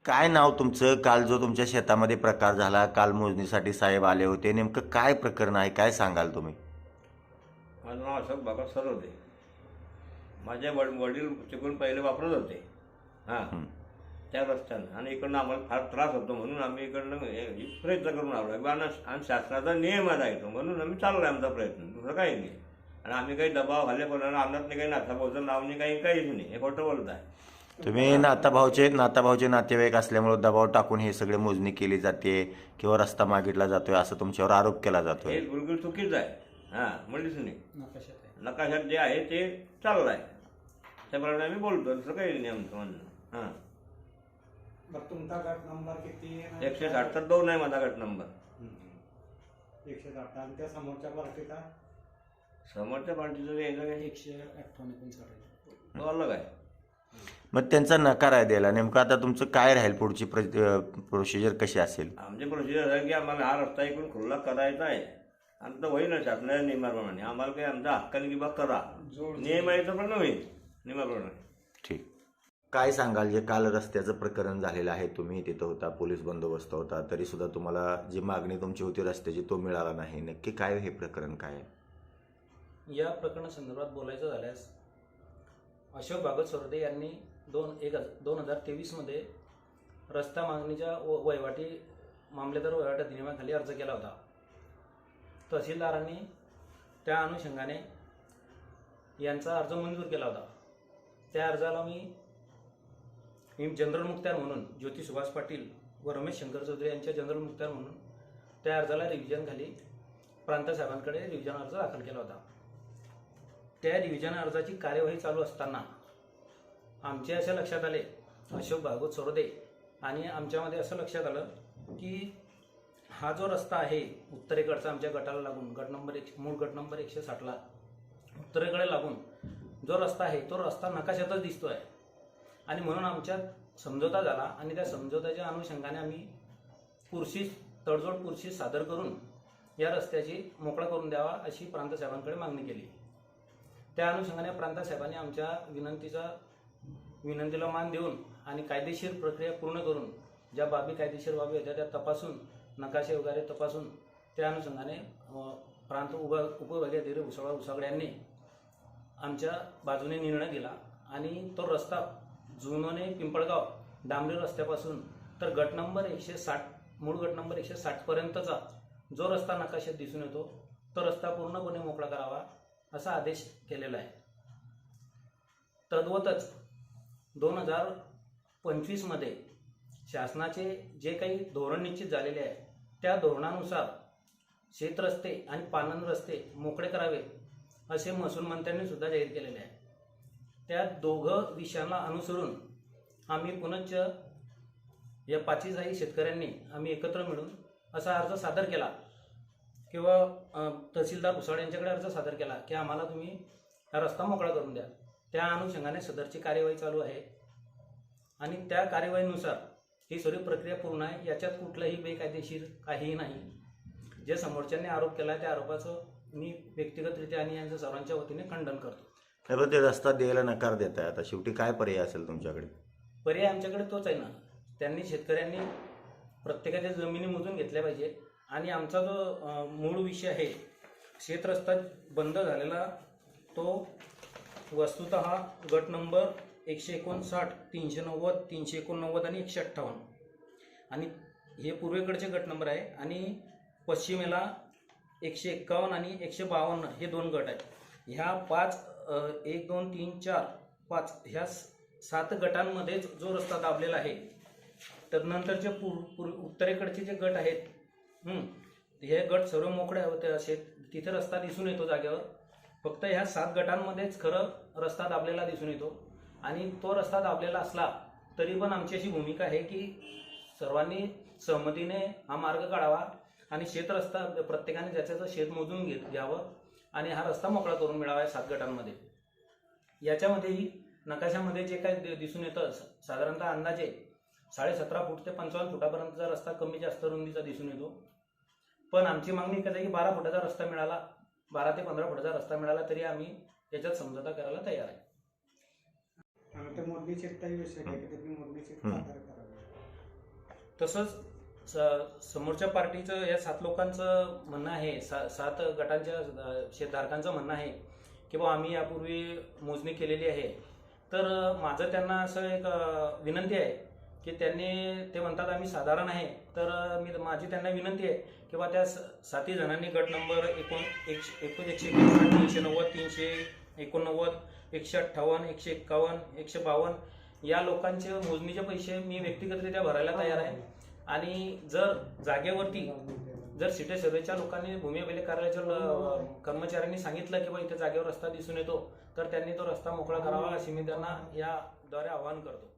काय नाव तुमचं? काल जो तुमच्या शेतामध्ये प्रकार झाला, काल मोजणीसाठी साहेब आले होते, नेमकं काय प्रकरण आहे, काय सांगाल तुम्ही? माझं नाव अशोक बाबा सर होते. माझे वडील चिकून पहिले वापरत होते. हां, हं. त्या रस्त्यानं आणि इकडनं आम्हाला फार त्रास होतो म्हणून आम्ही इकडनं प्रयत्न करून आलो आहे. आणि शासनाचा नियम आहे तो, म्हणून आम्ही चाललो आहे आमचा प्रयत्न, दुसरं काही नाही. आणि आम्ही काही दबाव हल्लेपणाला आणत नाही, काही नाथाभाऊचं नाव नाही, काहीच नाही. हे खोटं बोलत आहे. तुम्ही नाताभाऊचे नातेवाईक असल्यामुळे दबाव टाकून हे सगळे मोजणी केली जाते किंवा रस्ता मागितला जातोय असं तुमच्यावर आरोप केला हे जातोय. बिलकुल चुकीचं आहे. हां, म्हणलीच नाही. नकाशात जे आहे ते चाललं आहे, त्याप्रमाणे आम्ही बोलतो, दुसरं काही नाही आमचं म्हणणं. हां, बरं, तुमचा गट नंबर किती आहे? 168 आहे माझा गट नंबर. 108. आणि त्या समोरच्या पार्टीचा समोरच्या पार्टीचं यायचं काय 158. तो अलग आहे. मग त्यांचा नकार आहे द्यायला. नेमकं आता तुमचं काय राहील, पुढची प्रोसिजर कशी असेल? आमची प्रोसिजर आहे की आम्हाला हा रस्ता इकडून खुल्ला करायचा आहे. आमचं होईल ना शासनाच्या नियमाप्रमाणे. आम्हाला काही आमच्या हक्काने की बा करा, नियम आहे तर पण होईल नियमाप्रमाणे. ठीक. काय सांगाल, जे काल रस्त्याचं प्रकरण झालेलं आहे, तुम्ही तिथं होता, पोलीस बंदोबस्त होता, तरी सुद्धा तुम्हाला जी मागणी तुमची होती रस्त्याची तो मिळाला नाही, नक्की काय हे प्रकरण काय आहे? या प्रकरणासंदर्भात बोलायचं झाल्यास अशोक भागवत सोरदे यांनी 2023मध्ये रस्ता मागणीच्या वहिवाटी मामलेदार वहिवाट अधिनियमाखाली अर्ज केला होता. तहसीलदारांनी त्या अनुषंगाने यांचा अर्ज मंजूर केला होता. त्या अर्जाला मी जनरल मुख्तार म्हणून ज्योती सुभाष पाटील व रमेश शंकर चौधरी यांच्या जनरल मुख्तार म्हणून त्या अर्जाला रिव्हिजन खाली प्रांत साहेबांकडे रिव्हिजन अर्ज दाखल केला होता. त्या रिव्हिजन अर्जाची कार्यवाही चालू असताना आमचे असे लक्षात आले, अशोक भागवत सोरदे आणि आमच्यामध्ये असं लक्षात आलं की हा जो रस्ता आहे उत्तरेकडचा आमच्या गटाला लागून मूळ गट नंबर 160ला उत्तरेकडे लागून जो रस्ता आहे तो रस्ता नकाशातच दिसतो आहे. आणि म्हणून आमच्यात समझोता झाला आणि त्या समझोत्याच्या अनुषंगाने आम्ही तडजोड पुरशी सादर करून या रस्त्याची मोकळा करून द्यावा अशी प्रांत साहेबांकडे मागणी केली. त्या अनुषंगाने प्रांत साहेबांनी आमच्या विनंतीला मान देऊन आणि कायदेशीर प्रक्रिया पूर्ण करून ज्या कायदेशीर बाबी होत्या त्या तपासून, नकाशे वगैरे तपासून, त्या अनुषंगाने प्रांत उपविभागीय अधिकारी उसागडे यांनी आमच्या बाजूने निर्णय दिला. आणि तो रस्ता जुनोने पिंपळगाव डांबरी रस्त्यापासून तर गट नंबर 160 मूळ गट नंबर 160 पर्यंतचा जो रस्ता नकाशात दिसून येतो तो रस्ता पूर्णपणे मोकळा करावा असा आदेश केलेला आहे. तद्वतच 2025मध्ये शासनाचे जे काही धोरण निश्चित झालेले आहे त्या धोरणानुसार शेतरस्ते आणि पानन रस्ते मोकळे करावे असे महसूल मंत्र्यांनी सुद्धा जाहीर केलेले आहे. त्या दोघं विषयांना अनुसरून आम्ही पुनश्च या 45 शेतकऱ्यांनी आम्ही एकत्र मिळून असा अर्ज सादर केला किंवा तहसीलदार उसाड यांच्याकडे अर्ज सादर केला की आम्हाला तुम्ही हा रस्ता मोकळा करून द्या. त्या अनुषंगाने सदरची कार्यवाही चालू आहे आणि त्या कार्यवाहीनुसार ही सर्व प्रक्रिया पूर्ण आहे. याच्यात कुठलाही बेकायदेशीर काहीही नाही. जे समोरच्यांनी आरोप केला त्या आरोपाचं मी व्यक्तिगतरित्या आणि यांच्या सर्वांच्या वतीने खंडन करतो. त्यामुळे ते रस्ता द्यायला नकार देत आहे. आता शेवटी काय पर्याय असेल तुमच्याकडे? पर्याय आमच्याकडे तोच आहे ना, शेतकऱ्यांनी प्रत्येकाच्या जमिनी मोजून घेतल्या पाहिजे. आणि आमचा जो मूळ विषय आहे शेतरस्ता बंद झालेला तो वस्तुतः गट नंबर 159, 390, 389 आणि 158 आणि हे पूर्वेकडचे गट नंबर आहे. आणि पश्चिमेला 151 आणि 152 हे 2 गट आहेत. ह्या 1, 2, 3, 4, 5 ह्या 7 गटांमध्ये जो रस्ता दाबलेला आहे. तदनंतरचे उत्तरेकडचे जे गट आहेत हे गट सर्व मोकळे होते, तिथे रस्ता दिसून येतो जागेवर. फक्त ह्या 7 गटांमध्येच खरं रस्ता दाबलेला दिसून येतो. आणि तो रस्ता दाबलेला असला तरी पण आमची अशी भूमिका आहे की सर्वांनी सहमतीने हा मार्ग काढावा आणि शेतरस्ता प्रत्येकाने ज्याचं शेत मोजून घ्यावं आणि हा रस्ता मोकळा करून मिळावा या 7 गटांमध्ये. याच्यामध्येही नकाशामध्ये जे काही दिसून येतं साधारणतः अंदाजे 17.5 फूट ते 55 फुटापर्यंतचा रस्ता कमी जास्त रुंदीचा दिसून येतो. पण आमची मागणी एकच आहे की 12 फुटाचा रस्ता मिळाला, 12 ते 15 फुटाचा रस्ता मिळाला तरी आम्ही याच्यात समझोता करायला तयार आहे. आणि ते मोडणी चिठ्ठाही विषय आहे की तुम्ही मोडणी चिठ्ठी सादर करावी. तसंच समोरच्या पार्टीचं या 7 लोकांचं म्हणणं आहे, 7 गटांच्या शेतधारकांचं म्हणणं आहे की बा आम्ही यापूर्वी मोजणी केलेली आहे. तर माझं त्यांना असं एक विनंती आहे की ते म्हणतात आम्ही साधारण आहे, तर माझी त्यांना विनंती आहे की बा त्या 7 जणांनी गट नंबर 190, 390, 389, 158, 151, 152 या लोकांचे मोजणीचे पैसे मी व्यक्तिगतरित्या भरायला तयार आहे. आणि जर जागेवरती जर सिटे सर्वेच्या लोकांनी भूमी अभिलेख कार्यालयाच्या कर्मचाऱ्यांनी सांगितलं की बा इथे जागेवर रस्ता दिसून येतो, तर त्यांनी तो रस्ता मोकळा करावा अशी मी त्यांना याद्वारे आवाहन करतो.